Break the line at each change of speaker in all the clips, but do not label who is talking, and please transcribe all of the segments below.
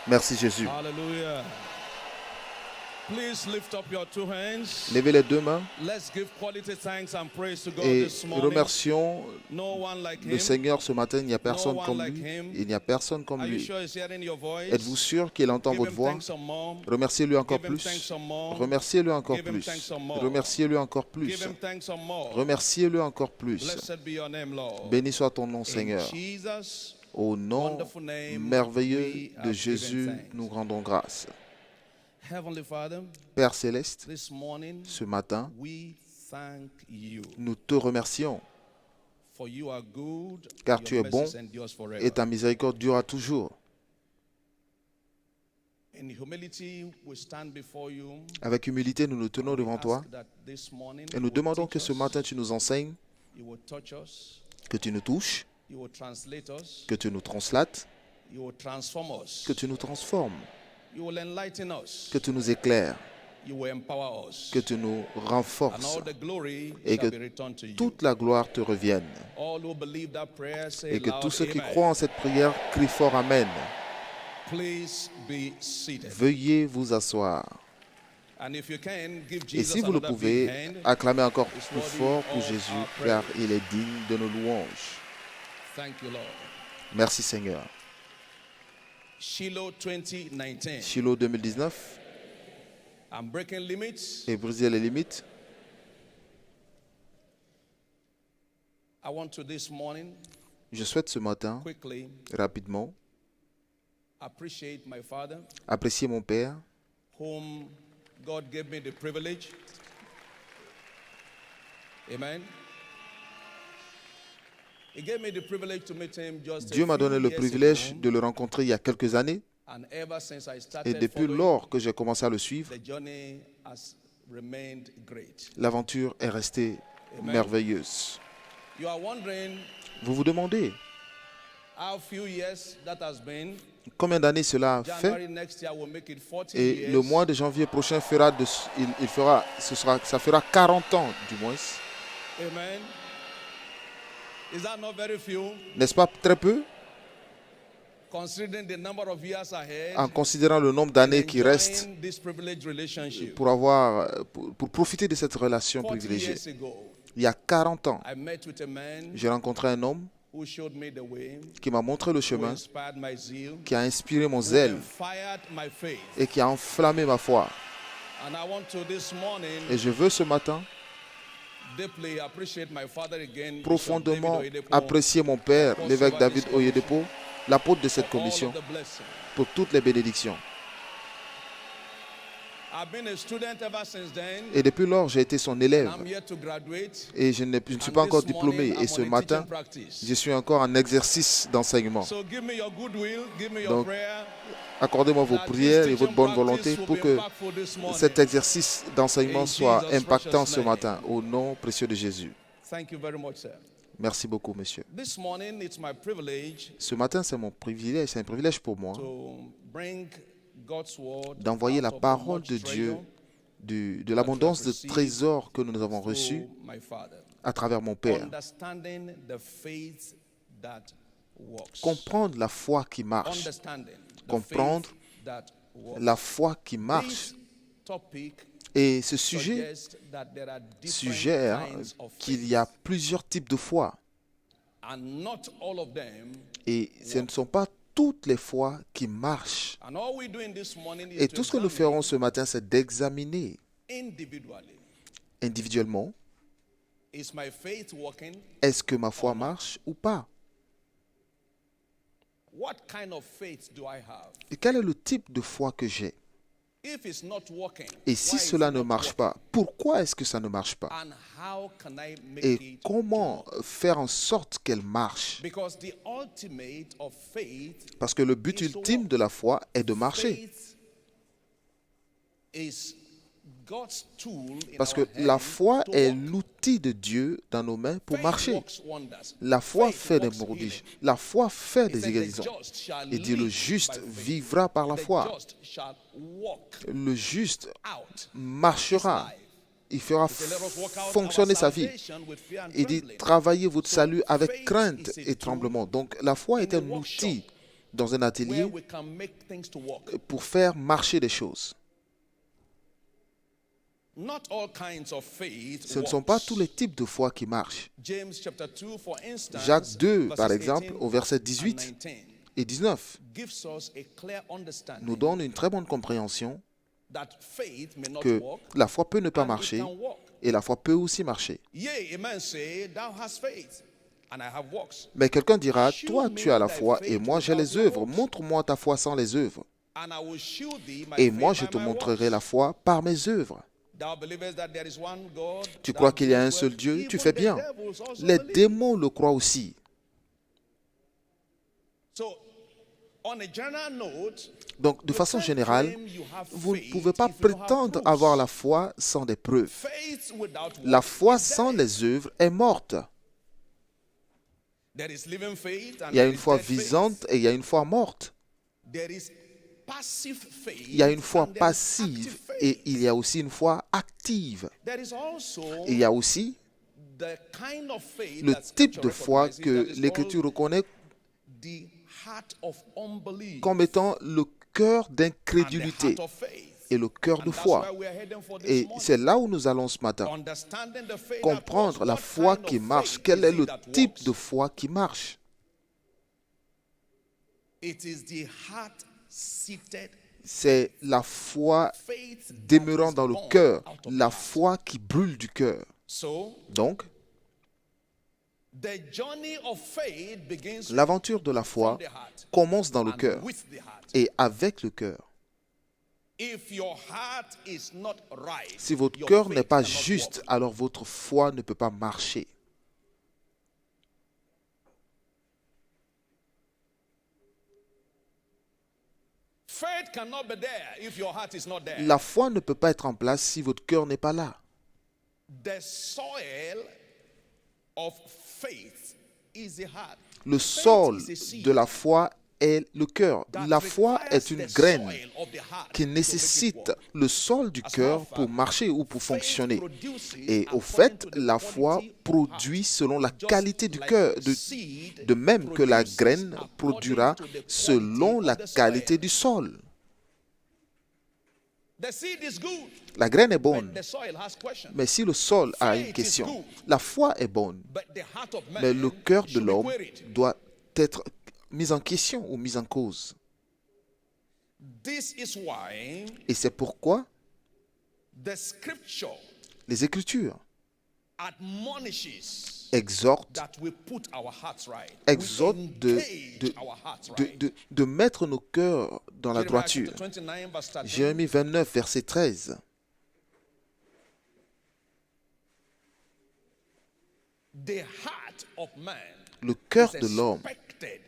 Merci Jésus.
Hallelujah. Please lift up your two hands.
Levez les deux mains
Let's give quality thanks and praise to God
et
this morning.
remercions
No one like
le
him.
Seigneur ce matin. Il n'y a personne
No one
comme
like
lui.
him.
Il n'y a personne comme
Are you
lui.
sure he's hearing your voice?
Êtes-vous sûr qu'il entend
Give
votre
him
voix?
thanks some more.
Remerciez-le encore
Give him thanks
plus.
some more.
Remerciez-le encore
Give him
plus.
thanks some more.
Remerciez-le encore
Give
plus.
him thanks some more.
Remerciez-le encore plus.
Blessed be your name, Lord.
Béni soit ton nom,
In
Seigneur.
Jesus'
Au nom
wonderful name,
merveilleux
we
de
have
Jésus,
given thanks.
nous rendons grâce.
Heavenly Father,
Père céleste,
this morning
ce matin,
we thank you.
nous te remercions
For you are good,
car
your
tu es bon
mercies endures forever.
et ta miséricorde durera toujours.
In humility, we stand before you.
Avec humilité, nous nous tenons devant toi
Ask that this morning
et
you
nous
will
demandons
teach
que ce
us,
matin tu nous enseignes,
you will touch us,
que tu nous touches,
you will translate us,
que tu nous translates,
you will transform us,
que tu nous transformes,
you will enlighten us,
que tu nous éclaires,
you will empower us,
que tu nous
and
renforces
all the glory
et
shall
que
be returned to you.
toute la gloire te revienne.
All who believe that prayer say
Et que
loud,
tous ceux qui
amen.
croient en cette prière crient fort Amen.
Please be seated.
Veuillez vous asseoir.
And if you can, give
Et
Jesus
si vous le
another big
pouvez,
hand.
acclamez encore
It's
plus
worthy
fort pour
of
Jésus,
our praise.
car il est digne de nos louanges.
Thank you, Lord.
Merci Seigneur.
Shiloh 2019.
Shiloh 2019,
I'm breaking limits.
et briser les limites.
I want to this morning
Je souhaite ce matin,
quickly
rapidement,
appreciate my father,
apprécier mon Père,
whom God gave me the privilege. Amen. He gave me the privilege to meet him just
Dieu
a
m'a
few
donné le
years
privilège
ago,
de le rencontrer il y a quelques années.
and ever since I
Et
started
depuis
following,
lors que j'ai commencé à le suivre,
the journey has remained great.
l'aventure est restée
Amen.
merveilleuse.
You are wondering
Vous vous demandez
how few years that has been.
combien d'années cela a fait?
January next year will make it 40
Et
years.
le mois de janvier prochain fera ça fera 40 ans du moins.
Amen. Is that not very few?
N'est-ce pas très peu?
Considering the number of years ahead,
En considérant le nombre d'années qui restent
enjoying this privileged relationship.
pour profiter de cette relation
40
privilégiée.
years ago,
Il y a 40 ans,
I met with a man
j'ai rencontré un homme
who showed me the way,
qui m'a montré le
who
chemin,
inspired my zeal,
qui a inspiré mon
who
zèle
fired my faith.
et qui a enflammé ma foi.
And I want to this morning
Et je veux ce matin
deeply appreciate my father again, Bishop
profondément
David Oyedepo,
apprécier mon Père, l'évêque David Oyedepo, l'apôtre de cette
for all
commission,
of the blessings.
pour toutes les bénédictions.
I've been a student ever since then.
Et depuis lors, j'ai été son élève
I'm yet to graduate.
et je ne suis
And
pas encore
this
diplômé.
morning,
Et
I'm
ce
on a
matin,
teaching practice.
je suis encore en exercice d'enseignement.
So give me your goodwill, give me your
Donc,
prayer.
Accordez-moi vos
that
prières
this
et votre
teaching
bonne
practice
volonté
will
pour
be
que
impactful this morning.
cet exercice d'enseignement
In
soit
Jesus'
impactant
precious
ce
name.
matin. Au nom précieux de Jésus.
Thank you very much, sir.
Merci beaucoup, monsieur.
This morning, it's my privilege
Ce matin, c'est mon privilège, c'est un privilège pour moi
to bring God's word
d'envoyer
out
la
of the
parole
much
de Dieu,
treasure
de l'abondance de trésors que nous avons reçus
through my father.
à travers mon Père.
Understanding the faith that works.
Comprendre la foi qui marche.
Understanding the
Comprendre
faith that works.
la foi qui marche.
This topic
Et ce sujet
suggests that there are different
suggère
kinds of
qu'il
faith,
y a plusieurs types de foi.
and not all of them.
Et ce ne sont pas toutes les foi qui marchent.
And all we're doing this morning is
Et
to
tout ce que nous
examine
ferons ce matin, c'est d'examiner
individually.
individuellement,
Is my faith working?
est-ce que ma foi marche ou pas?
What kind of faith do I have?
Et quel est le type de foi que j'ai?
If it's not working,
Et si
why is
cela
it
ne
not
marche
working?
pas, pourquoi est-ce que ça ne marche pas?
And how can I make
Et
it
comment
to work?
faire en sorte qu'elle marche?
Because the ultimate of faith
Parce que le but ultime de la foi est de marcher.
faith is God's tool in
Parce
our
que la
hand
foi
to
est
walk.
l'outil de Dieu dans nos mains pour
Faith
marcher.
works wonders.
La foi
Faith
fait des
works
prodiges.
healing.
La foi fait
He
des
said, "The
guérisons.
just shall
Il dit le
live
juste
by faith.
vivra par la
The
foi.
just shall walk
Le juste
out
marchera.
his life."
Il fera
He said, "Let us walk out
fonctionner
our
sa vie.
salvation with fear and
Il dit
trembling."
travaillez votre
So
salut avec
faith
crainte
is a
et tremblement. Donc la foi est
in a
un
workshop.
outil dans un
where
atelier
we can make things to work.
pour faire marcher les choses.
Not all kinds of faith
Ce ne sont pas
works.
tous les types de foi qui marchent.
James chapter 2, for instance,
Jacques 2, par
verses
exemple,
18
au verset
and
18
19,
et 19,
gives us a clear understanding
nous donne une très bonne compréhension
that faith may not
que
work
la foi peut ne pas
and it
marcher
can work.
et la foi peut aussi marcher.
Yea, a man say, thou hast faith, and I have works.
Mais quelqu'un dira, toi tu as la foi et moi j'ai les œuvres. Montre-moi ta foi sans les œuvres.
And I will shew thee my
Et
faith
moi je
by
te
my
montrerai
works.
la foi par mes œuvres.
Thou believest that there is one God,
Tu
thou
crois qu'il y a un
doest
seul
well.
Dieu,
Even
tu fais
the
bien.
devils also
Les
believe.
démons le croient aussi.
So, on a general note,
Donc de
you
façon
can't
générale,
claim you have
vous ne
faith
pouvez pas
if you don't have
prétendre
proofs.
avoir la foi sans des preuves.
Faith without
La
works
foi
is
sans
dead.
les œuvres est morte.
There is living faith and
Il y a
there
une
is
foi
dead faith.
vivante et il y a une foi morte.
There is passive faith
Il y a une foi
and there is
passive
active faith.
et il y a aussi une foi active.
There is also
Il y a aussi
the kind of faith
le
that
type
Scripture
de foi
recognizes
que
that is
l'Écriture
called
reconnaît
the heart of unbelief
comme étant le cœur
and the
d'incrédulité
heart of faith.
et le cœur
And
de
that's
foi.
where we are heading for this
Et
morning.
c'est là où nous allons ce matin.
Understanding the faith that
Comprendre
works.
la
What
foi
kind
qui
of
marche.
faith
Quel
is
est
it
le
that
type
works?
de foi qui marche?
It is the heart-seated
C'est la foi
faith that
demeurant
is
dans le
born
cœur,
out of
la
the heart.
foi qui brûle du cœur.
So,
Donc,
the journey of faith begins
l'aventure de la foi
from the heart
commence dans le
and
cœur
with the heart.
et avec le cœur.
If your heart is not right,
Si votre
your
cœur
faith
n'est pas
cannot
juste,
work.
alors votre foi ne peut pas marcher.
Faith cannot be there if your heart is not there.
La foi ne peut pas être en place si votre cœur n'est pas là.
The soil of faith is the heart.
Le
Faith
sol
is a seed
de la foi est le cœur.
that
La foi
requires
est une
the
graine
soil of the heart
qui
to make it
nécessite
work.
le sol du
As a
cœur
matter of
pour
fact,
marcher ou pour
faith
fonctionner.
produces
Et au
according
fait,
to the
la foi
quality of heart.
produit selon la
Just
qualité du
like
cœur,
seed
de même que la
produces
graine
according
produira
to the quality
selon
of
la
the soil.
qualité du sol.
The seed is good,
La graine est
but
bonne,
the soil has questions.
mais si le sol a une
Faith is
question,
good.
la foi est bonne,
But the heart of man
mais le cœur de
should be
l'homme
queried.
doit être mis en question ou mis en cause.
This is why
Et c'est pourquoi
the scripture
les Écritures
admonishes
exhortent,
that we put our hearts right.
exhortent
We
de,
engage
de,
our hearts
de,
right.
de mettre nos cœurs dans la
Jeremiah
droiture.
chapter 29, verse 13.
Jérémie 29, verset 13.
The heart of man
Le cœur
is
de l'homme
expected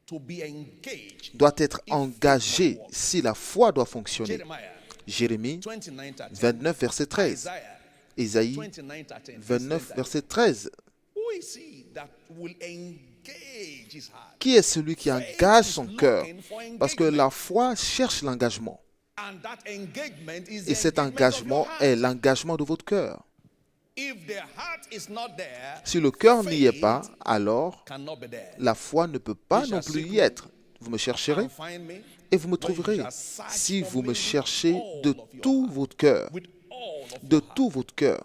to be engaged.
doit être
if
engagé
faith works.
si la foi doit fonctionner.
Jeremiah
Jérémie
29, 13.
29, verset 13.
Isaiah
Ésaïe
29, 13.
29, verset 13.
Who is he that will engage his heart?
Qui est celui qui engage son cœur? Parce que la foi cherche l'engagement.
And that engagement is
Et
the
cet
engagement of
engagement
your heart.
est l'engagement de votre cœur.
If the heart is not there,
Si le cœur n'y est
faith
pas, alors
cannot be there.
la foi ne peut pas
You
non
shall
plus
seek
y
me
être. Vous me chercherez
and find me
et vous me
when you
trouverez
shall search
si
for
vous
me
me
with
cherchez
all
de
of your
tout
heart.
votre cœur.
With all of
De
your heart.
tout votre cœur.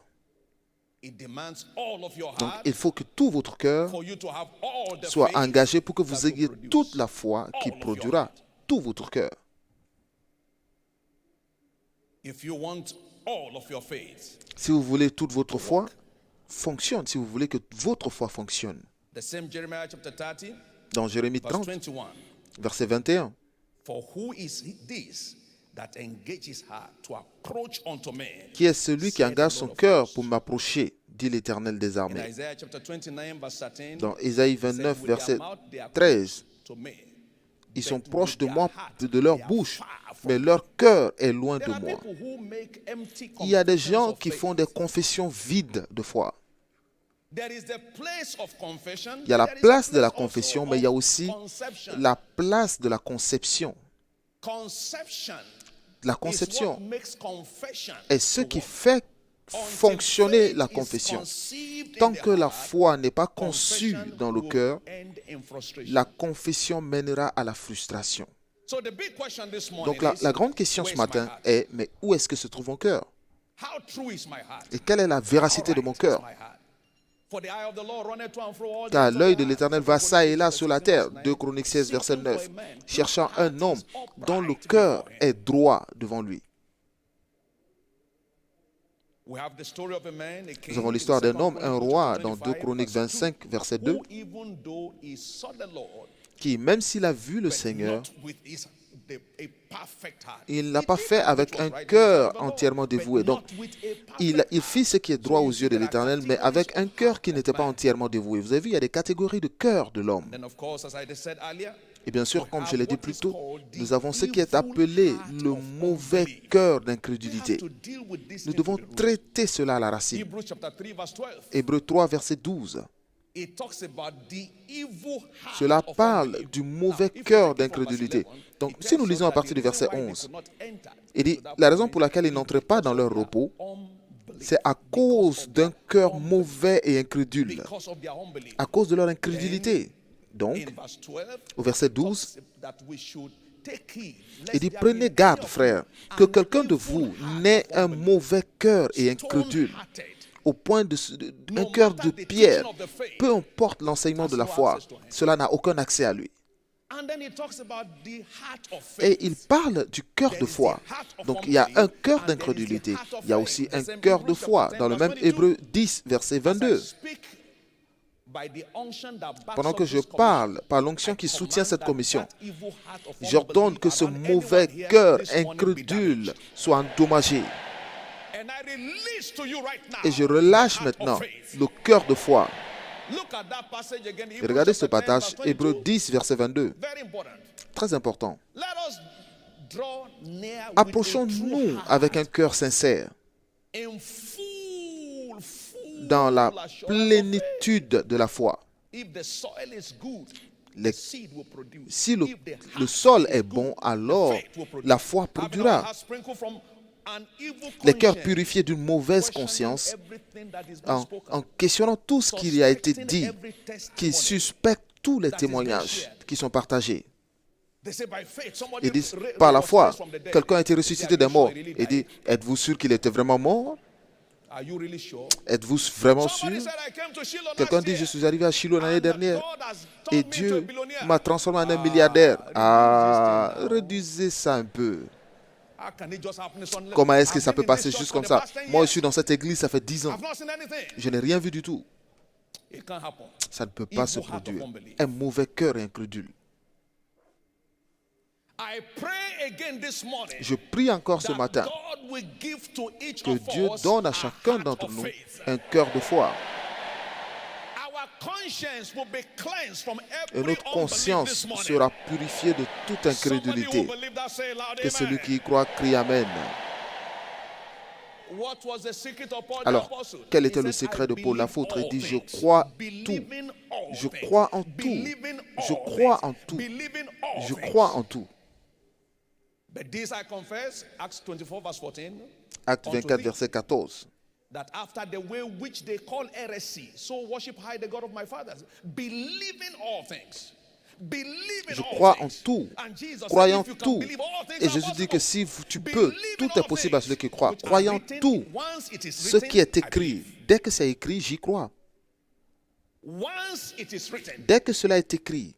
It demands all of your
Donc
heart
il faut que tout votre cœur
for you to have all the
soit
faith
engagé pour que vous
that will
ayez
produce
toute la foi qui
all of your
produira
heart.
tout votre cœur.
If you want all of your faith.
Si vous voulez toute votre foi fonctionne, si vous voulez que votre foi fonctionne.
The same Jeremiah chapter 30,
Dans Jérémie
verse
30,
21.
verset 21.
For who is this that engages his heart to approach unto me?
Qui est celui qui
said the
engage
Lord
son
of
cœur
hosts.
pour m'approcher, dit l'Éternel des
In
armées.
Isaiah chapter 29, verse 13,
Dans Ésaïe
he said,
29,
with their
verset
mouth they are
13.
close to me,
Ils sont
but
proches
with
de
their
moi
heart
de leur
they are
bouche,
far from
mais
me.
leur cœur est loin de
There are
moi.
people who make empty
Il y a des
confessions
gens
of
qui
faith.
font des confessions vides de foi.
There is the place of confession,
Il y a la
there is a
place de la
place also
confession, mais il y a
of
aussi
conception.
la place de la conception.
Conception
La
is what
conception
makes confession
est ce
to
qui
work.
fait fonctionner la confession. Tant que la foi n'est pas conçue dans le cœur, la confession mènera à la frustration. Donc la grande question ce matin est, mais où est-ce que se trouve mon cœur? Et quelle est la véracité de mon cœur? Car l'œil de l'Éternel va ça et là sur la terre. 2 Chroniques 16, verset 9. Cherchant un homme dont le cœur est droit devant lui. Nous avons l'histoire d'un homme, un roi, dans 2 Chroniques 25, verset 2, qui, même s'il a vu le Seigneur, il ne l'a pas fait avec un cœur entièrement dévoué. Donc, il fit ce qui est droit aux yeux de l'Éternel, mais avec un cœur qui n'était pas entièrement dévoué. Vous avez vu, il y a des catégories de cœur de l'homme. Et bien sûr, comme je l'ai dit plus tôt, nous avons ce qui est appelé le mauvais cœur d'incrédulité. Nous devons traiter cela à la racine. Hébreux 3, verset 12. Cela parle du mauvais cœur d'incrédulité. Donc, si nous lisons à partir du verset 11, il dit, la raison pour laquelle ils n'entraient pas dans leur repos, c'est à cause d'un cœur mauvais et incrédule, à cause de leur incrédulité. Donc, au verset 12, il dit, prenez garde, frères, que quelqu'un de vous n'ait un mauvais cœur et incrédule, au point d'un cœur de pierre, peu importe l'enseignement de la foi, cela n'a aucun accès à lui. Et il parle du cœur de foi. Donc il y a un cœur d'incrédulité, il y a aussi un cœur de foi, dans le même Hébreux 10, verset 22. Pendant que je parle, par l'onction qui soutient cette commission, j'ordonne que ce mauvais cœur incrédule soit endommagé. Et je relâche maintenant le cœur de foi. Et regardez ce passage, Hébreux 10, verset 22. Très important. Approchons-nous avec un cœur sincère, dans la plénitude de la foi. Si le sol est bon, alors la foi produira. Les cœurs purifiés d'une mauvaise conscience, en questionnant tout ce qui a été dit, qui suspectent tous les témoignages qui sont partagés. Ils disent, par la foi, quelqu'un a été ressuscité des morts. Il dit, êtes-vous sûr qu'il était vraiment mort? Êtes-vous vraiment sûr? Quelqu'un dit, je suis arrivé à Shiloh l'année dernière et Dieu m'a transformé en un milliardaire. Ah, réduisez ça un peu. Comment est-ce que ça peut passer juste comme ça? Moi, je suis dans cette église, ça fait 10 ans. Je n'ai rien vu du tout. Ça ne peut pas se produire. Un mauvais cœur incrédule. Je prie encore ce matin que Dieu donne à chacun d'entre nous un cœur de foi. Et notre conscience sera purifiée de toute incrédulité. Que celui qui y croit crie Amen. Alors, quel était le secret de Paul l'apôtre? Il dit, je crois tout. Je crois en tout. Je crois en tout. Je crois en tout. Acte 24, verset 14.
That after the way which they call heresy, so worship I the God of my fathers, believing all things.
Je crois en tout, croyant tout. Et Jésus dit que si tu peux, tout est possible à celui qui croit. Croyant tout, ce qui est écrit, dès que c'est écrit, j'y crois. Dès que cela est écrit,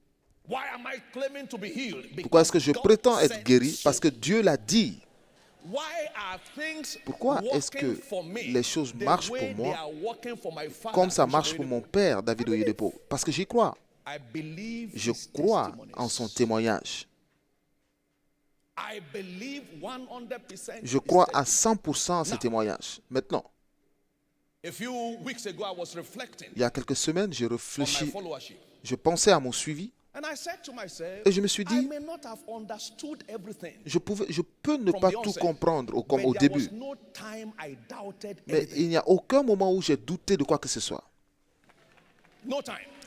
pourquoi est-ce que je prétends être guéri? Parce que Dieu l'a dit. Pourquoi est-ce que les choses marchent pour moi comme ça marche pour mon père, David Oyedepo? Parce que j'y crois. Je crois en son témoignage. Je crois à 100% à ses témoignages. Maintenant, il y a quelques semaines, j'ai réfléchi, je pensais à mon suivi. Et je me suis dit, je peux ne pas tout comprendre comme au début. Mais il n'y a aucun moment où j'ai douté de quoi que ce soit.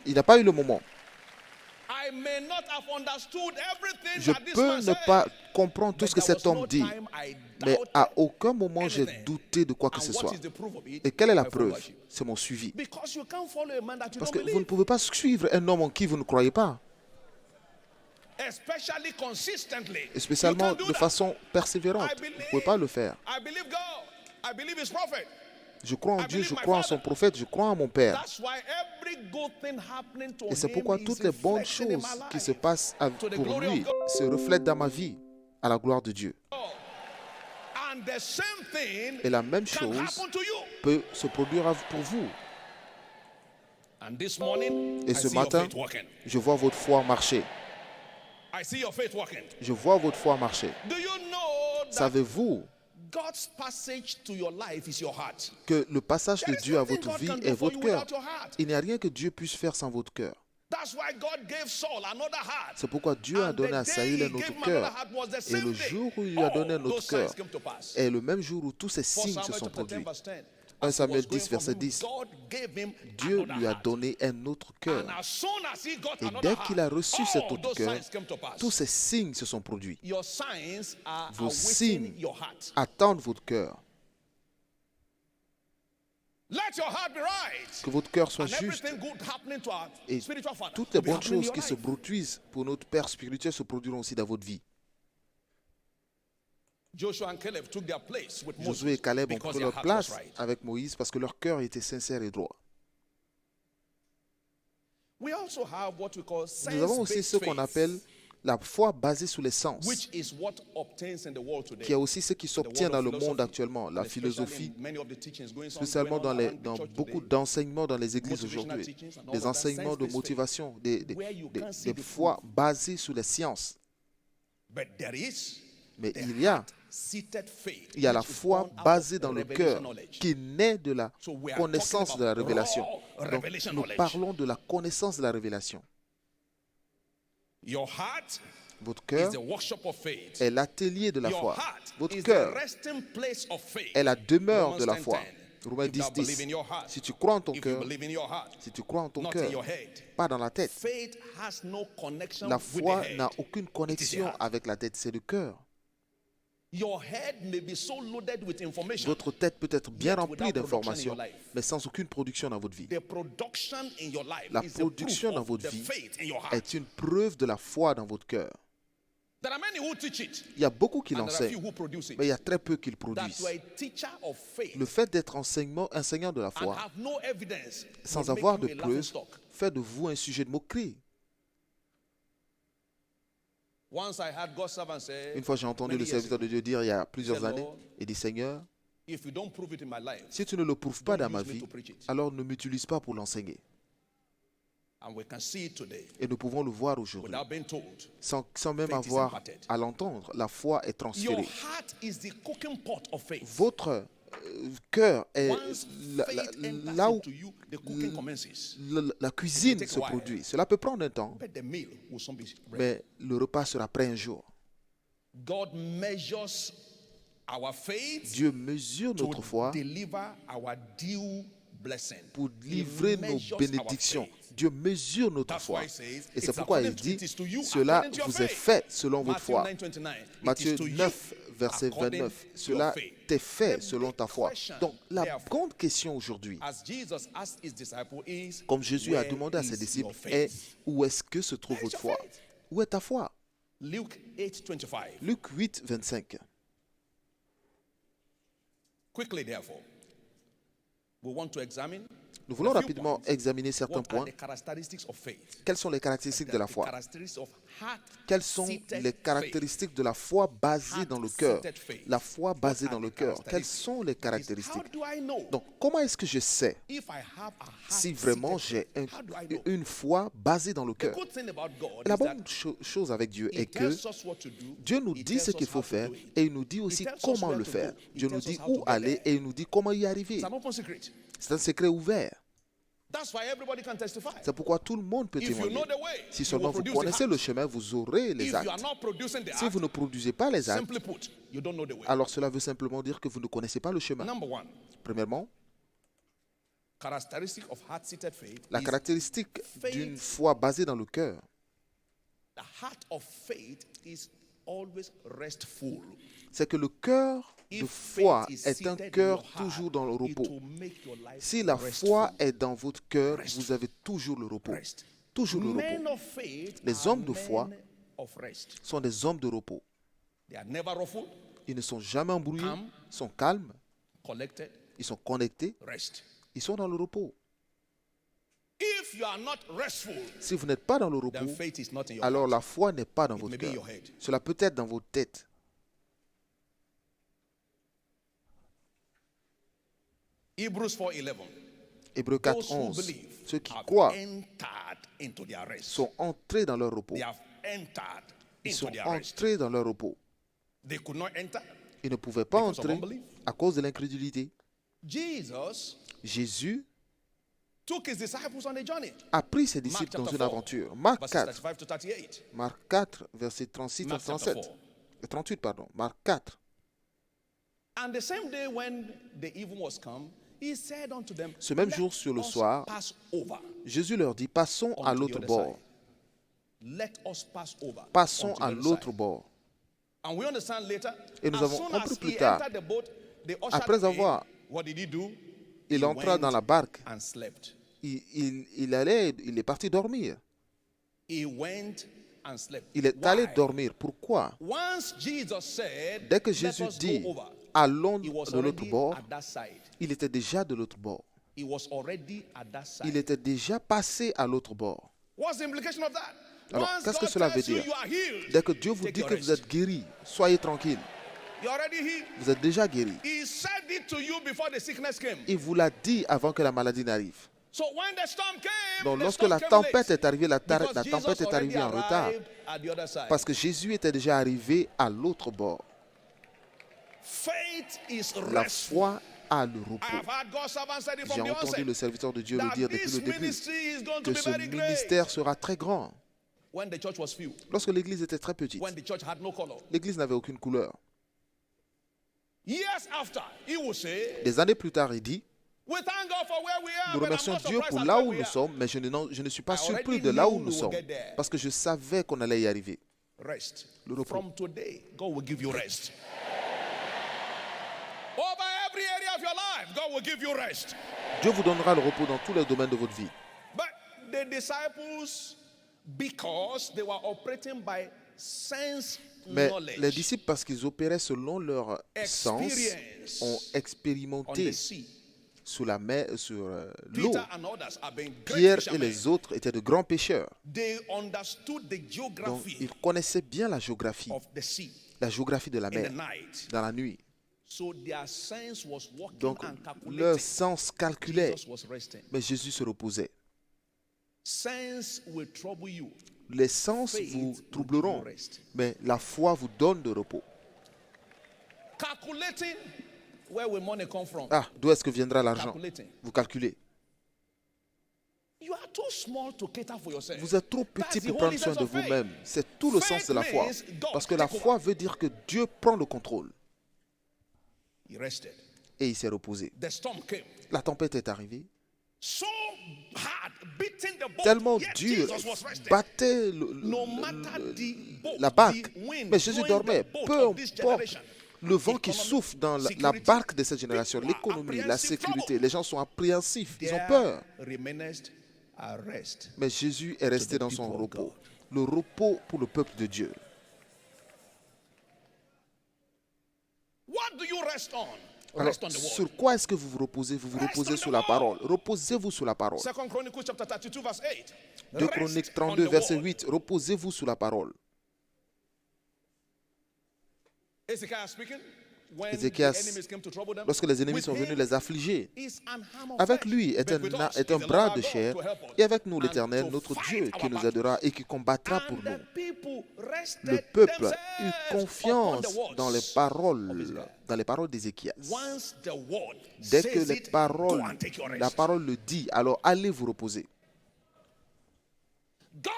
Il n'y a pas eu le moment. Je peux ne pas comprendre tout ce que cet homme dit. Mais
doubt
à aucun moment j'ai
anything.
douté de quoi que
And
ce
what
soit.
is the proof of it?
Et quelle est la
My
preuve?
followership.
C'est mon suivi.
Because you can't follow a man that you
Parce
don't
que vous ne
believe.
pouvez pas suivre un homme en qui vous ne croyez pas.
Especially consistently.
Et
You
spécialement
can't do
de
that.
façon persévérante. Vous ne pouvez pas le faire.
I believe God. I believe his prophet.
Je crois en
I
Dieu,
believe
je
my
crois en son
father.
prophète, je crois en mon Père.
That's why every good thing happening to
Et c'est
him
pourquoi
is
toutes les bonnes
reflected in
choses
my
qui se
life.
passent
To the
pour
glory
lui
of God.
se reflètent dans ma vie, à la gloire de Dieu.
And the same thing
Et la même
can
chose
happen to you.
peut se produire pour vous.
And this morning,
Et
I
ce
see your
matin,
faith working.
je vois votre foi marcher.
I see your faith working.
Je vois votre foi marcher.
Do you know that
Savez-vous
God's passage to your life is your heart?
que le passage de
There is
Dieu à
nothing
votre
God
vie
can do
est
for
votre
you
cœur?
without your heart.
Il n'y a rien que Dieu puisse faire sans votre cœur.
That's why God gave Saul another heart.
C'est pourquoi Dieu a
And
donné
the
à
day
Saül
he
un
gave
autre
him
cœur.
another heart was the
Et
same
le
day.
jour où il lui a donné un
All
autre
those
cœur
signs came to pass.
est le même jour où tous ces
1
signes se
Samuel
sont
chapter 10
produits.
verse 10.
1
As he
Samuel
was going
10, verset
from
10.
God gave him
Dieu
another
lui a
heart.
donné un autre cœur.
And as soon as he got
Et
another
dès qu'il a
heart,
reçu cet
all
autre
those
cœur,
signs came to pass.
tous ces signes se sont produits.
Your signs are
Vos
awaiting
signes
your heart.
attendent votre cœur.
Let your heart be right.
Que votre cœur soit
And
juste.
everything good happening to our
Et
spiritual father
toutes les
will be
bonnes
happening in
choses
your
qui se
life.
produisent pour notre Père spirituel se produiront aussi dans votre vie.
Joshua and Caleb took their place with
Josué et
Moses
Caleb ont
because
pris
their
leur
heart
place
was right.
avec Moïse parce que leur cœur était sincère et droit.
We also have what we call
Nous avons aussi ce
sense-based
qu'on
faith,
appelle la foi basée sur les sens,
which is what obtains in the world today.
qui est aussi ce qui
The
s'obtient
world
dans
of
le monde
philosophy,
actuellement, la
and especially
philosophie,
in many of the teachings going on
spécialement dans
around the
dans
church
beaucoup
today,
d'enseignements dans les églises
motivational
aujourd'hui,
teachings and all
des
of that,
enseignements de
sense-based
motivation,
where you can't see
des
the
foi basées sur les sciences.
But there is
Mais
the
il y a
heart-seated faith,
Il y a la
which is
foi
born out
basée
of
dans le
revelation
cœur
knowledge.
qui naît de la
So we are
connaissance
talking
de la
about
révélation.
raw
Donc,
revelation
nous
knowledge.
parlons de la connaissance de la révélation.
Your heart
Votre
is
cœur
the workshop of faith.
est l'atelier de la
Your
foi.
heart
Votre
is the
cœur
resting place of faith.
est la demeure
Romans
de la
10:10.
foi. Romains
If thou
10,
believe in your heart,
Si tu crois en ton
if you
cœur,
believe in your heart,
si tu crois en ton
not in
cœur,
your head.
pas dans la tête.
Faith has no connection
La
with
foi
the head.
n'a aucune connexion
heart.
avec la tête, c'est le cœur.
Your head may be so loaded with information.
Votre tête peut être bien
Yet
remplie
without production in
d'informations,
your life.
mais sans aucune production dans votre vie.
The production in your life
La
is the
production
proof
dans
of
votre
the
vie
faith in your heart.
est une preuve de la foi dans votre cœur.
There are many who teach it,
Il y a beaucoup qui
and there are few
l'enseignent,
who produce it.
mais il y a très peu qui le
That
produisent.
you are a teacher of faith
Le fait d'être enseignant de la
and
foi,
have no evidence
sans
will make
avoir
you
de
a laughing
preuves,
stock.
fait de vous un sujet de moquerie.
Once I had God's servant say,
Une fois, j'ai entendu
many
le
years
serviteur
ago,
de Dieu dire il y a plusieurs
Say,
années,
Lord,
il dit Seigneur,
if you don't prove it in my life,
si tu ne le prouves pas
don't
dans ma
use me
vie,
to preach it.
alors ne m'utilise pas pour l'enseigner.
And we can see it today
Et nous pouvons le voir aujourd'hui,
without being told.
sans même
Faith is
avoir
imparted.
à l'entendre. La foi est
Your
transférée.
heart is the cooking pot of faith.
Votre cœur est
Once faith enters
là où
into you, the cooking commences.
la cuisine
take
se
a while.
produit. Cela peut prendre un temps,
But the meal will soon be ready.
mais le repas sera prêt un jour.
God measures our faith
Dieu mesure
to
notre foi
deliver our due blessing.
pour
He
livrer nos
measures our
bénédictions.
faith.
Dieu mesure notre
That's
foi.
why he says,
Et c'est
it's
pourquoi il
according to-
dit,
it is to you
cela
according to your
vous est
faith.
fait selon votre
Matthew
foi.
9:29. It
Matthieu
is to you
9, verset
according
29.
to
Cela
your faith.
t'est fait
The
selon ta
big
foi.
question,
Donc la
therefore,
grande question aujourd'hui,
As Jesus asked his disciples is,
comme Jésus a
where
demandé à
is
ses disciples,
your faith?
est où est-ce que se trouve
Where is
votre
your
foi?
faith?
Où est ta foi?
Luke 8:25.
Luc 8, 25.
Quickly, therefore, we want to examine
Nous voulons
a few
rapidement
points.
examiner certains
What are
points.
the characteristics of faith?
Quelles sont les caractéristiques de la
The
foi?
characteristics of
Quelles sont
heart-seated
les
faith.
caractéristiques de la foi basée dans le cœur?
Heart-seated faith.
La foi basée
What are
dans le
the
cœur. Quelles
characteristics?
sont les
How
caractéristiques?
do I know
Donc, comment est-ce que je sais
if I have a
si
heart-seated
vraiment j'ai
faith? How do I know?
une foi basée dans le
The
cœur?
good thing about God
La
is that
bonne chose avec Dieu
He
est que
tells us what to do.
Dieu nous
He
dit
tells
ce
us
qu'il faut
how to
faire
do it.
et il nous dit aussi
tells us
comment
where
le
to
faire.
go. He
Dieu nous
tells us
dit
how to
où
get
aller
there.
et il nous dit comment y arriver.
It's an open secret.
C'est un secret ouvert.
That's why everybody can testify.
C'est pourquoi tout le monde peut
If you
témoigner.
know the way,
Si
you
seulement
will
vous
produce
connaissez
the
le
acts.
chemin, vous aurez les
If you are
actes.
not producing the
Si
act,
vous ne produisez pas les actes,
simply put, you don't know the way.
alors cela veut simplement dire que vous ne connaissez pas le chemin.
Number one,
Premièrement,
characteristic of heart-seated faith
la
is
caractéristique
faith.
d'une foi basée dans le cœur,
the heart of faith is always restful.
C'est que le cœur de
If
foi
faith is
est un
seated in
cœur
your heart,
toujours dans le
it
repos.
will make your life
Si la
restful.
foi est dans votre cœur,
Restful.
vous avez toujours le repos.
Rest.
Toujours le
Men
repos.
of faith
Les
are
hommes de foi
men of rest.
sont des hommes de repos.
They are never ruffled,
Ils ne sont jamais embrouillés,
Calm.
sont calmes,
collected,
ils sont connectés,
rest.
ils sont dans le repos.
If you are not restful,
Si vous n'êtes pas dans le repos,
then faith is not in your
alors
heart.
la foi n'est pas dans
It
votre
may be in
cœur.
your head.
Cela peut être dans votre tête.
Hebrews 4:11.
Hébreux
Those
4,
who
11.
believe
Ceux qui
have
croient
entered into their rest.
sont entrés dans leur repos.
They have entered
Ils
into
sont
their rest.
entrés dans leur repos.
They could not enter.
Ils ne pouvaient pas
Because of
entrer
unbelief.
à cause de l'incrédulité.
Jesus
Jésus
took his disciples on a journey.
a pris ses
Mark
disciples dans
chapter
une
4,
aventure. Marc
verses
4,
35 to 38.
Marc 4, verset 36 à
Mark chapter
37.
4.
38, pardon. Marc 4.
And the same day when the even was come, he said unto them,
Ce même
"Let
jour, sur le
us
soir,
pass over
Jésus leur dit, passons à
unto the
l'autre
other
bord.
side. Let us pass over.
Passons
unto the
à
other
l'autre
side."
bord.
And we understand later,
Et nous
as
avons
soon
compris
as
plus
he
tard,
entered the boat, they ushered
après
him.
avoir-
What did he do?
Il
He
entra
went
dans la barque.
and slept.
Il est parti dormir.
He went and slept.
Il est
Why?
allé dormir. Pourquoi?
Once Jesus said,
Dès que
"Let
Jésus
us
dit,
go over,"
allons
he was
de l'autre
already
bord,
at that side.
il était déjà de l'autre bord.
He was already at that side.
Il était déjà passé à l'autre bord.
What's the implication of that?
Alors,
Once
qu'est-ce que
God
cela veut
tells you
dire?
you are healed,
Dès que Dieu vous
take
dit
your
que vous
rest.
êtes guéri, soyez tranquille.
You're already healed.
Vous êtes déjà guéri.
He said it to you before the sickness came.
Il vous l'a dit avant que la maladie n'arrive.
So when the storm came,
Donc,
the
lorsque
storm
la
came
tempête
late.
est arrivée, la
Because
tempête
Jesus
est arrivée en
already
retard.
arrived at the other side.
Parce que Jésus était déjà arrivé à l'autre bord.
Faith is
La
restful.
foi a le
I
repos.
have heard God's servant say it
J'ai
from the
entendu le
onset.
serviteur de Dieu le
That
dire depuis
this
le début,
ministry is going to
que
be
ce
very great.
ministère sera très grand.
When the church was few,
Lorsque l'église était très petite,
when the church had no color.
l'église n'avait aucune couleur.
Years after, he will say,
Des années plus tard, il dit,
"We thank God for where we are,
nous
but I'm
remercions
not
Dieu
surprised
pour
at
là
where
où
we
nous
are."
sommes, mais je ne suis pas
I
surpris
already
de là où
knew
nous
we will
sommes,
get there.
parce que je savais qu'on allait y arriver.
Rest.
Le repos.
From today, God will give you rest. Over every area of your life, God will give you rest.
Dieu vous donnera le repos dans tous les domaines de votre vie.
But the disciples, because they were operating by sense
Mais
knowledge
les disciples, parce qu'ils opéraient selon leur sens,
Experience
ont
on
expérimenté
the sea,
sur la mer, sur l'eau.
Peter and others have been great
Pierre et
fishermen.
les autres étaient de grands pêcheurs.
They understood the
Donc,
geography
ils connaissaient bien la géographie de la
in the
mer,
night.
dans la nuit.
So their sense was working
Donc,
and
leur
calculating.
sens calculait,
Jesus was resting.
mais Jésus se reposait.
Sense will trouble you.
Les sens
Faith
vous
will give
troubleront,
you rest.
mais la foi vous donne de repos.
Calculating where will money come from?
Ah, d'où est-ce que viendra l'argent?
Calculating.
Vous calculez.
You are too small to cater for yourself.
Vous êtes trop
That's
petit
the
pour
whole
prendre soin
essence
de
of faith.
vous-même. C'est tout le sens de la foi.
Faith means God
Parce que la
take
foi veut dire que Dieu prend le contrôle.
He rested.
Et il s'est reposé.
The storm came.
La tempête est arrivée.
So hard, beating the boat.
Tellement
Yet
dur,
Jesus was resting.
battait
No matter the boat,
la barque.
the wind
Mais Jésus
blowing
dormait.
the boat
Peu
of this
importe
generation.
le vent qui
Economy,
souffle dans la
security,
barque de cette génération,
people are
l'économie, la
apprehensive,
sécurité.
trouble.
Les gens sont appréhensifs, ils ont
There
peur.
remainest a rest.
Mais Jésus est resté
the
dans son
people of
repos.
God.
Le repos pour le peuple de Dieu.
What do you rest on?
Alors,
Rest on the word.
sur quoi est-ce que vous vous reposez? Vous vous
Rest
reposez
on the
sur la
word.
parole. Reposez-vous sur la parole.
2 Chronicles chapter 32 verse 8.
2
Rest
Chroniques
on
32,
the
verset
word.
8. Reposez-vous sur la parole.
Ezekiel speaking. When
Ézéchias,
the enemies came to trouble them,
lorsque les ennemis
with
sont venus
him
les affliger,
is an arm of
avec
flesh,
lui est
but with us
est un
is the
bras
Lord
de
our
chair,
God to help us
et avec nous
and
l'Éternel,
to
notre
fight
Dieu, qui
our
nous
battles.
aidera et qui combattra
And
pour
the
nous.
people rested
Le peuple
themselves
eut
upon
confiance
the words
dans les
of
paroles,
Ezekiel.
d'Ézéchias.
Once the word
Dès
says
que les
it,
paroles,
go and take your
la
rest.
parole le dit, alors allez vous reposer.
God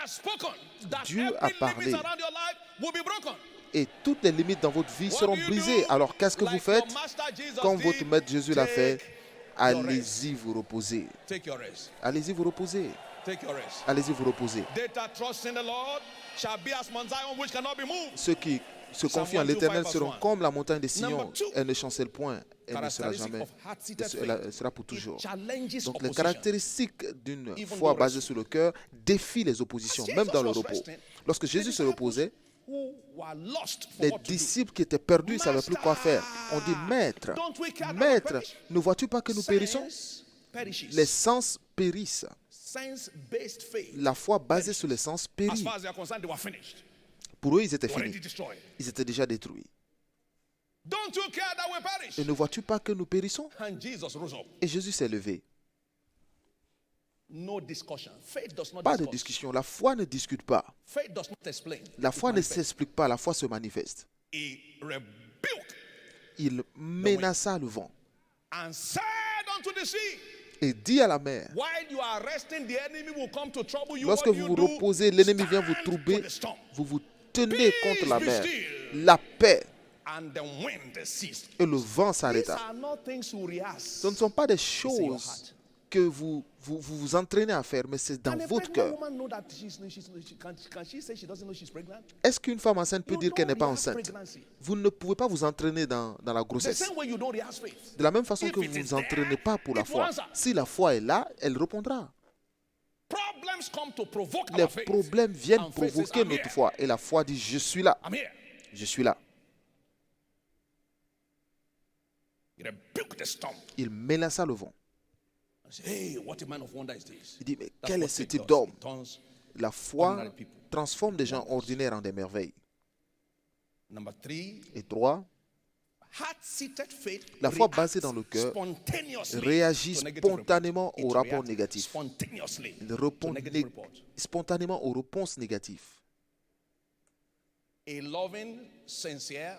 has spoken that
Dieu
every
a parlé.
limit around your life will be broken.
Et toutes les limites dans votre vie
What
seront
do you
brisées.
do?
Alors qu'est-ce que vous
Like
faites?
your master Jesus
Comme
did,
votre maître Jésus l'a fait,
take
allez-y vous reposer.
Take your rest.
Allez-y vous reposer.
Take your rest.
Allez-y vous reposer.
They that trust in the Lord shall be as Mount Zion, which cannot be moved.
Ceux qui se
Psalm
confient en l'Éternel
125
seront
verse 1.
comme la montagne de Sion.
Number 2,
Elle ne chancelle point. Elle ne sera
characteristic
jamais.
of heart-seated
Elle
faith.
sera pour
It
toujours.
challenges
Donc les
opposition.
caractéristiques d'une
Even
foi
though
basée
resting.
sur le cœur défient les oppositions,
As
même dans le
Jesus was
repos.
resting,
Lorsque
the
Jésus se
disciples
reposait,
who were lost for
les
what to do.
disciples qui étaient perdus ne savaient plus quoi faire. On dit, Maître,
Don't we care that we
Maître,
perish?
ne vois-tu pas que nous périssons?
Sense perishes.
Les sens périssent.
Sense-based faith.
La foi basée sur les sens
As
périt.
far as they are concerned, they were finished.
Pour eux, ils étaient
They were already
finis.
destroyed.
Ils étaient déjà détruits.
Don't you care that we perish?
Et ne vois-tu pas que nous périssons?
And Jesus rose up.
Et Jésus s'est levé.
No discussion. Faith does not
Pas de
discuss.
discussion. La foi ne discute pas.
Faith does not explain.
La
It
foi ne
manifests.
s'explique pas. La foi se manifeste.
He rebuked
Il menaça le vent
and said unto the sea,
et dit à la mer,
while you are resting, the enemy will come to trouble you.
lorsque
What do
vous
you
vous
do?
reposez, l'ennemi vient vous
Stand
troubler,
for the storm.
vous vous tenez contre la
be
mer.
still.
La paix
And the wind ceased.
et le vent
These
s'arrêta.
are not things you rehearse.
Ce ne sont pas des
in your
choses
heart.
que vous entraînez à faire, mais c'est dans
Can a
votre
pregnant
cœur.
woman know that can she say she doesn't know she's pregnant?
Est-ce qu'une femme enceinte peut
You
dire qu'elle
don't
n'est pas
rehearse
enceinte?
pregnancy.
Vous ne pouvez pas vous entraîner dans la
The
grossesse.
same way you don't rehearse faith.
De la même façon
If
que
it
vous ne
is
vous entraînez
there,
pas pour la
it will
foi.
answer.
Si la foi est là, elle répondra.
Problems come to provoke
Les
our faith.
problèmes viennent
And faith says,
provoquer
I'm
notre
here.
foi. Et la foi dit, je suis là.
I'm here.
Je suis là.
He rebuked the storm.
Il menaça le vent.
I said, hey, what a man of wonder is this?
Il dit, mais
That's
quel
what
est ce
faith
type
does.
d'homme?
It turns.
La foi
Ordinary people.
transforme des gens ordinaires en des merveilles.
Number 3,
Et 3,
heart-seated faith
la foi
reacts
basée dans le cœur
spontaneously
réagit
to negative
spontanément
reports.
aux
It
rapports
reacts
négatifs.
Spontaneously
Il
to
répond
negative reports.
spontanément aux réponses négatives.
A loving, sincere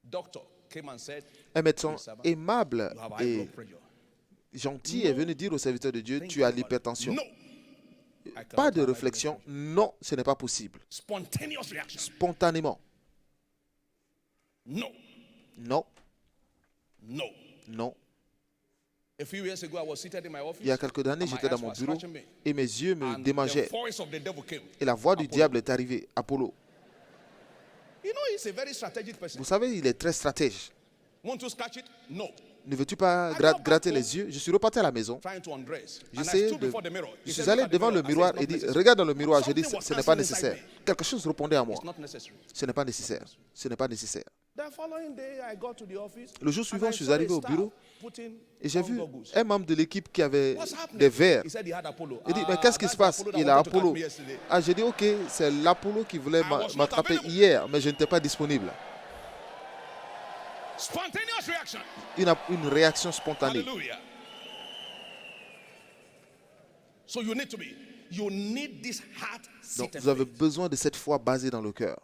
doctor came and said,
Un médecin
"Your servant,
aimable
you have high
et
blood pressure."
gentil est venu dire au serviteur de Dieu,
Think
tu as
about it.
l'hypertension.
No. I cannot
Pas de
have high blood
réflexion,
pressure.
non, ce n'est pas possible.
Spontaneous reaction.
Spontanément,
No.
non,
No.
non.
A few years ago, I was seated in my office.
Il y a quelques années,
and my
j'étais dans
eyes
mon
were
bureau
scratching me.
et mes yeux me
And the
démangeaient.
voice of the devil came.
Et la voix du
Apollo.
diable est arrivée, Apollo.
You know, he's a very strategic person.
Vous savez, il est très stratège.
Want to scratch it? No.
Ne veux-tu pas
I got
gratter
back
les yeux? Je suis reparti à la maison.
Trying to undress. And I
J'essayais
stood
de...
before the mirror. He
Je
said,
suis allé
"Look at the
devant le
mirror." I said,
miroir
"It's
et
not
dit,
necessary."
regarde dans le miroir. J'ai dit,
Something was
ce n'est pas
passing inside
nécessaire.
me.
Quelque chose répondait à moi.
It's not necessary.
Ce n'est pas nécessaire. Ce n'est pas nécessaire.
The following day, I got to the office.
Le jour
and
suivant,
I
je suis
saw a
arrivé au
staff
bureau
putting
et j'ai
on
vu
goggles.
un membre de l'équipe qui avait
What's happening?
des verres.
He said he had Apollo.
Il dit, mais qu'est-ce qui
That's
se passe?
the Apollo that
Il a
wanted to catch
Apollo.
me yesterday.
Ah, j'ai dit, ok, c'est l'Apollo qui voulait
I was not
m'attraper
available.
hier, mais je n'étais pas disponible.
Spontaneous reaction.
Une réaction spontanée.
Hallelujah. So you need this heart
Donc,
seated
vous avez
faith.
besoin de cette foi basée dans le cœur.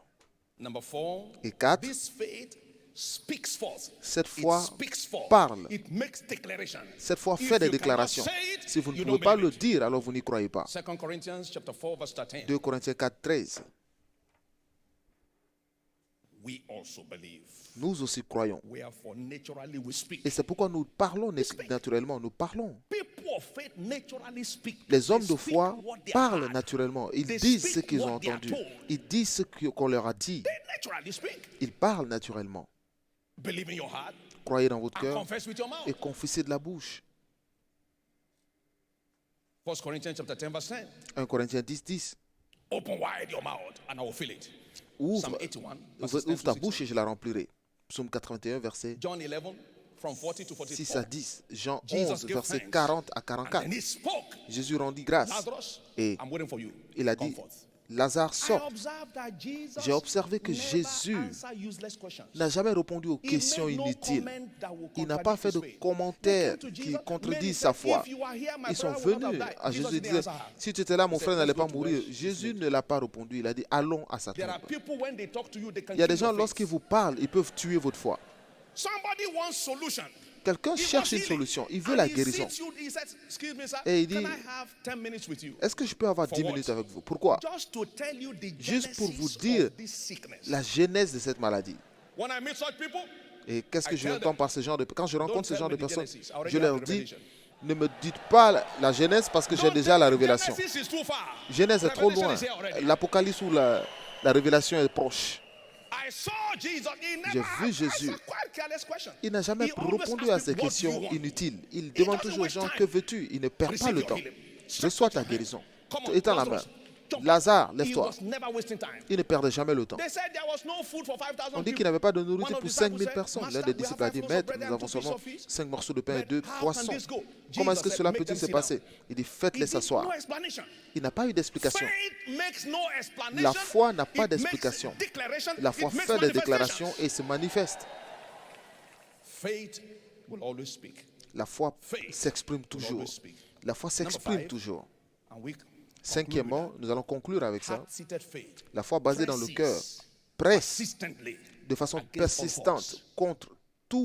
Number 4.
Et 4,
This faith speaks forth.
cette
It
foi
speaks forth.
parle.
It makes declaration.
Cette foi
If
fait des
you cannot
déclarations.
say it,
Si vous ne
you
pouvez
don't
pas
believe
le
it.
dire, alors vous n'y croyez pas.
2 Corinthians chapter 4 verse 13.
2 Corinthiens 4, 13.
We also believe.
Nous aussi croyons.
Wherefore naturally we speak.
Et c'est pourquoi nous parlons naturellement. Nous parlons.
People of faith naturally speak.
Les hommes
They
de
speak
foi
what they
parlent
heard.
naturellement. Ils
They
disent ce
speak
qu'ils ont
what they are
entendu.
told.
Ils disent ce qu'on leur a dit.
They naturally speak.
Ils parlent naturellement.
Believe in your heart
Croyez dans votre
and
cœur
confess with your mouth.
et confessez de la bouche.
1 Corinthians chapter 10 verse 10.
1 Corinthiens 10, 10.
Open wide your mouth and I will fill it.
Ouvre,
Psalm 81 verses 10
ouvre ta
to
bouche
16.
et je la remplirai. Psaume 81, verset
John 11 from 40 to 44.
6 à 10. Jean
Jesus
11,
gave
verset
thanks.
40 à
And
44.
then he spoke.
Jésus rendit grâce.
Lazarus,
Et
I'm waiting for you.
il a
Come
dit,
forth.
Lazare
I
sort.
observed that Jesus
J'ai observé que
never
Jésus
answered useless questions.
n'a jamais répondu aux
He
questions
made no
inutiles.
comment that will
Il n'a pas
contradict
fait de
his faith.
commentaires
They came to
qui
Jesus,
contredisent
many
sa
said,
foi.
"If you are here, my
Ils sont
brother would not
venus
have died."
à
Jesus
Jésus et
didn't
disaient,
answer her.
si tu étais là, mon
He
frère
said,
n'allait
"Let's
pas
go to
mourir.
where she
Jésus
slept."
ne l'a pas répondu. Il a dit, allons à sa
There
tombe.
are people when they talk to you, they can
Il y a des
kill your
gens,
faith.
lorsqu'ils vous parlent, ils peuvent tuer votre foi.
Somebody wants solution.
Quelqu'un
He
cherche
wants
une
healing.
solution. Il veut
And
la
he
guérison.
sits you, he says, "Excuse me, sir,
Et il
can
dit,
I have 10 minutes with you?"
Est-ce que je peux avoir
For
10
what?
minutes avec vous? Pourquoi?
Just to tell you the
Juste pour vous
genesis
dire
of this sickness.
la genèse de cette maladie.
When I meet such people,
Et qu'est-ce que
I
je
tell
entends
them,
par ce genre de... Quand je rencontre ce
tell
genre
me
de
the
personnes,
Genesis. I already
je
have
leur
the
dis,
revelation.
Ne me dites pas la Genèse parce que j'ai déjà la révélation.
Genesis is too far.
Genèse est trop
Revelation
loin.
is here already.
L'Apocalypse ou la révélation est proche.
I saw Jesus. He never
J'ai vu
asked
Jésus.
a quite careless question.
Il n'a jamais
He always
répondu à
asked
ces
me, what do you
questions
want?
inutiles. Il
He
demande
doesn't
toujours aux
waste
gens,
time.
que veux-tu? Il ne perd pas
Receive
le
your
temps.
healing.
Reçois ta
Stretch your hand.
guérison.
Come on,
Étends la main.
Lazarus, jump up.
Lazare,
He
lève-toi.
was never wasting time.
Il ne perdait jamais le temps.
They said there was no food for 5,000
On dit
people.
qu'il n'avait pas de
One
nourriture
of
pour
the
5000
disciples
personnes.
said,
L'un des
"Master, we
disciples a
have
dit,
5 loaves of
Maître,
bread
nous
and
avons
2
seulement
fishes of fish.
5 morceaux de pain et
But
2
how can
poissons.
this go?"
Comment est-ce que
Jesus
cela
said, "Make
peut-il
them
se
sit
passer?"
down."
Il dit,
He
faites-les
did
s'asseoir.
no explanation.
Il n'a pas eu d'explication.
Faith makes no explanation.
La foi n'a pas
It
d'explication.
makes declaration.
La foi
It makes
fait des
manifestation.
déclarations et se manifeste.
Faith will always speak.
La foi
Faith
s'exprime
will
toujours.
always speak.
La foi
Number
s'exprime
5,
toujours.
and we conclude
Cinquièmement, nous allons conclure avec
with
ça.
heart-seated faith.
La foi basée dans le cœur
Presses
presse
persistently
de façon
against all
persistante
force.
contre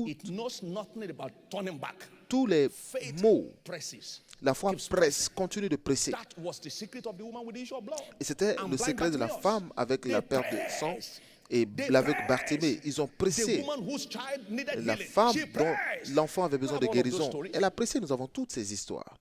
It knows nothing about turning back.
tous les
Faith
maux.
presses.
La foi
keeps
presse, continue de presser.
That was the secret of the woman with the issue of blood.
Et c'était
And
le
blind
secret de la
Bartimaeus.
femme avec
They
la perte de sang
pressed.
et
They
avec
pressed.
Bartimée. Ils ont
The
pressé.
woman whose child needed
La
healing,
femme
she
dont
pressed.
l'enfant avait besoin de
We have all of those
guérison.
stories.
Elle a pressé. Nous avons toutes ces histoires.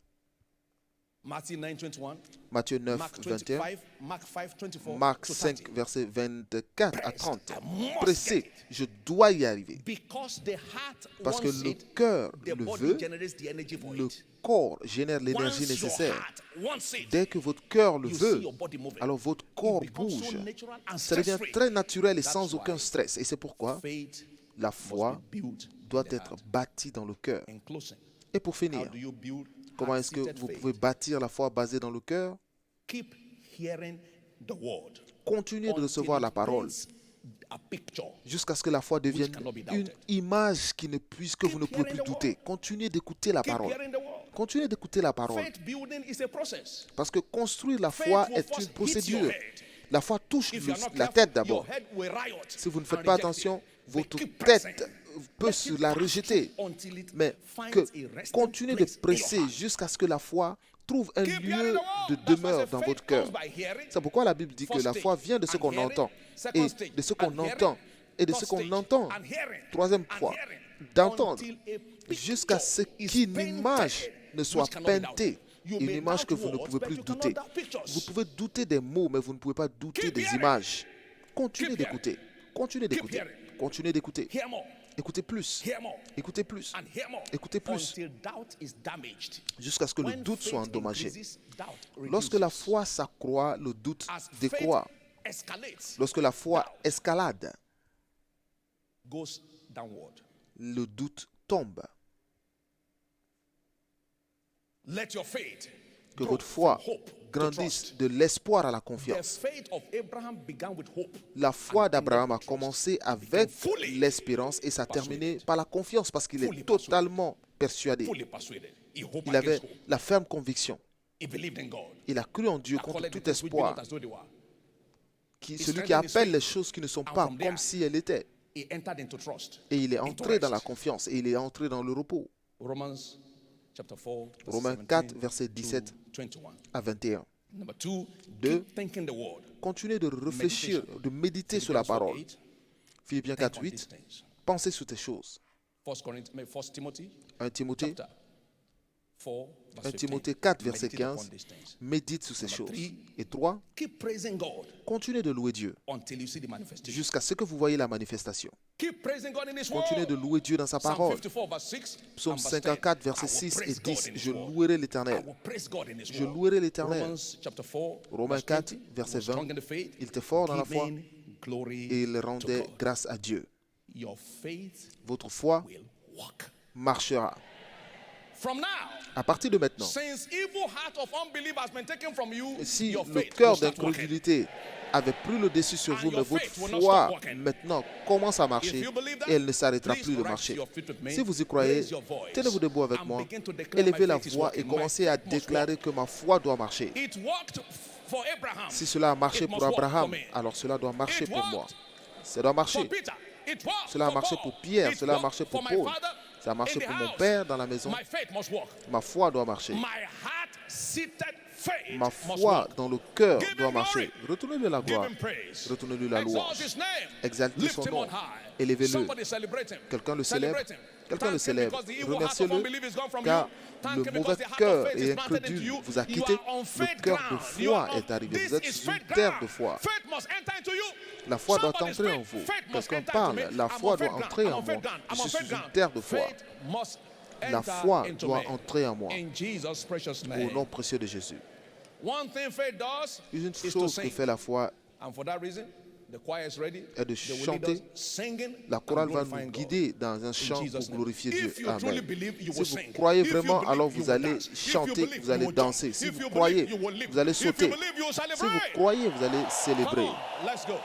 Matthew 9:21,
Matthieu 9,
Mark
21.
25, Mark 5:24
Marc
to
5,
30.
versets 24 à 30.
I must
Pressé,
get it.
je dois y arriver.
Because the heart
Parce que
wants
le
it,
cœur
the
le
body
veut,
generates the energy for
le
it.
corps génère l'énergie
Once your
nécessaire.
heart wants it,
Dès que votre cœur le
you
veut,
see your body moving.
alors votre
It
corps
becomes so
bouge.
natural and
Ça devient
stress-free.
très naturel et
That's
sans
why
aucun stress. Et c'est pourquoi
Faith
la
must
foi
be built
doit
in the
être
heart.
bâtie dans le cœur.
In closing,
Et pour
how
finir,
do you build
comment est-ce que
heart-seated
vous
faith?
pouvez bâtir la foi basée dans le cœur?
Keep hearing the word.
Continuez de recevoir la parole
A picture.
jusqu'à ce que la foi devienne
cannot be
une
doubted.
image que vous ne pouvez plus
hearing the
douter. Continuez d'écouter la
Keep
parole.
hearing the word.
Continuez d'écouter la parole.
Faith building is a process.
Parce que construire la
Faith
foi
will
est
first
une
hit
procédure.
your head.
La foi touche
If you are not
la
careful,
tête d'abord.
your head will riot
Si vous ne
and
faites pas
reject
attention,
it. But
votre
keep
tête
pressing.
peut
Let
se
it
la
pass
rejeter.
until it
Mais
finds
que
a resting
continuez de
place in your
presser
heart.
jusqu'à ce que la foi trouve un
Keep hearing
lieu
the
de
word. That's why
demeure
the
dans
faith
votre cœur.
comes by hearing.
C'est pourquoi la Bible dit que
First
la foi
stage,
vient de ce
and
qu'on
hearing.
entend,
Second
et
stage,
de ce qu'on
and hearing.
entend, et de
Third
ce qu'on
stage,
entend.
and hearing.
Troisième
And
fois,
hearing.
d'entendre,
Until a
jusqu'à ce
picture is
qu'une
painted,
image ne soit
which cannot be
peintée,
doubted. You
une
may
image
doubt
que vous ne
words,
pouvez
but
plus
you cannot
douter.
doubt pictures.
Vous pouvez douter des mots, mais vous ne pouvez pas douter
Keep
des
hearing.
images. Continuez
Keep hearing.
d'écouter. Continuez d'écouter.
hearing.
Continuez d'écouter.
Hear more.
Écoutez plus.
Hear more.
Écoutez plus.
And hear more.
Écoutez plus.
Until doubt is damaged.
Jusqu'à ce que le
When
doute soit
faith
endommagé.
increases, doubt
Lorsque la
reduces.
foi s'accroît, le doute
As faith
décroît.
escalates,
Lorsque la foi
doubt
escalade,
goes downward.
le doute tombe.
Let your faith
Que
grow
votre foi
from hope to
grandisse
trust.
de l'espoir à la
The
confiance.
faith of Abraham began with hope.
La foi
and ended
d'Abraham a
with trust.
commencé avec
fully
l'espérance et ça a terminé par la confiance parce qu'il
Fully
est totalement persuadé.
Fully persuaded. He hoped
Il avait
against hope.
la ferme conviction.
He believed in God.
Il a cru en Dieu
That
contre
called the
tout
things which be
espoir.
not as though they were.
Celui qui
strengthened his
appelle
faith.
les choses qui ne sont
And
pas
from there,
comme si elles étaient.
He entered into trust.
Et il est
into
entré dans la
rest.
confiance et il est entré dans le repos.
Romans chapter 4, verse
Romains
17
4, versets
to
17
21.
à 21.
Number 2,
Deux.
keep thinking the word.
Continuez de réfléchir,
Meditation.
de méditer sur la
Philippians 4,
parole.
8,
Philippiens
think
4,
on
8.
these things.
Pensez sur ces choses.
1 Timothy
1 Timothée,
chapter 4,
1
verse 15.
Timothée 4, verset
Meditate upon
15.
these things.
Médite sur ces
Number
choses.
3.
Et 3.
Keep praising God
Continuez de louer Dieu
until you see the manifestation.
jusqu'à ce que vous voyez la manifestation.
Keep praising God in His
Continuez de
word.
louer Dieu dans sa
Psalm
parole.
54, verse 6.
Psaume
and verse
54,
10.
versets
I will
6 et
praise God
10.
in His
Je
word.
louerai
I
l'Éternel.
will praise God in His
Je
word.
louerai l'Éternel.
Romans chapter 4,
Romains
verse
4,
20.
verset
He was strong
20.
in the faith,
Il était fort dans la foi
giving glory
et il
to
rendait
God.
grâce à Dieu.
Your faith
Votre foi
will walk.
marchera.
From now,
À partir de maintenant,
since evil heart of unbelief has been taken from you,
si
your
le
faith will
cœur
start walking.
d'incrédulité avait pris le dessus sur
And
vous,
your
mais votre
faith will not
foi
stop walking.
maintenant commence à
If
marcher
you believe that,
et elle ne s'arrêtera
please
plus de
rise
marcher.
to your feet with me,
Si vous y croyez,
raise your voice,
tenez-vous debout avec
and
moi,
begin to declare
élevez
my
la
faith is
voix
walking.
et
My
commencez à
faith must
déclarer
walk.
que ma foi doit marcher.
It worked for Abraham.
Si cela a marché
It
pour
must work
Abraham,
for me.
alors cela doit marcher
It
pour moi.
worked
Ça doit
For
marcher.
Peter, it worked
Cela a
for
marché
Paul.
pour Pierre,
It
cela a
worked
marché pour
for my
Paul.
father
Ça a marché
in the
pour mon
house.
père dans la maison.
My faith must walk.
Ma foi doit marcher.
My heart-seated Faith
Ma
must
foi
walk.
dans le cœur
Give him
doit marcher.
glory.
Retournez-lui la
Give
gloire.
him praise.
Retournez-lui la
Exalt
louange.
his name.
Exaltez
Lift
son
him
nom.
on high.
Élevez-le.
Somebody celebrate him.
Quelqu'un le célèbre.
Celebrate him.
Quelqu'un le
Thank him
célèbre.
because the evil heart of
Remerciez-le,
unbelief is gone from
car
you. Thank
le
him because
mauvais
the heart of
cœur
faith
et
is planted into
incrédule
you.
vous a
You
quitté.
are on
Le
faith
cœur de
ground. You are
foi
on-
est arrivé.
This
Vous êtes
is
sur une
faith
terre
ground.
de foi.
Faith must enter into you.
La foi doit
Somebody
entrer
speak.
en vous.
Faith must
Lorsqu'on
enter
parle,
into me.
la
I'm
foi
on
doit
faith ground.
entrer
I'm
en
on
moi.
faith ground.
Je
I'm on
suis
faith
sur une
ground.
terre de foi.
Faith must
La
enter
foi
into
doit
me.
entrer en moi.
In Jesus' precious
Au
name.
nom précieux de Jésus.
One thing faith does
Une
is to
chose que
sing.
fait la foi
And for that reason, the choir is ready.
est de
They will lead
chanter.
us singing
La
and
chorale va
glorifying
nous
God.
guider dans un
In
chant
Jesus'
pour
name.
glorifier Dieu.
If you truly
Amen.
believe, you
Si
will
vous
sing.
croyez
If you
vraiment,
believe,
alors
you
vous
will
allez
dance. If you
chanter,
believe,
vous
you
allez
will
danser.
jump.
Si
If
vous
you
croyez,
believe, you will leap.
vous allez
If you
sauter.
believe, you will
Si vous
celebrate.
croyez, vous allez célébrer.
Come on, let's go.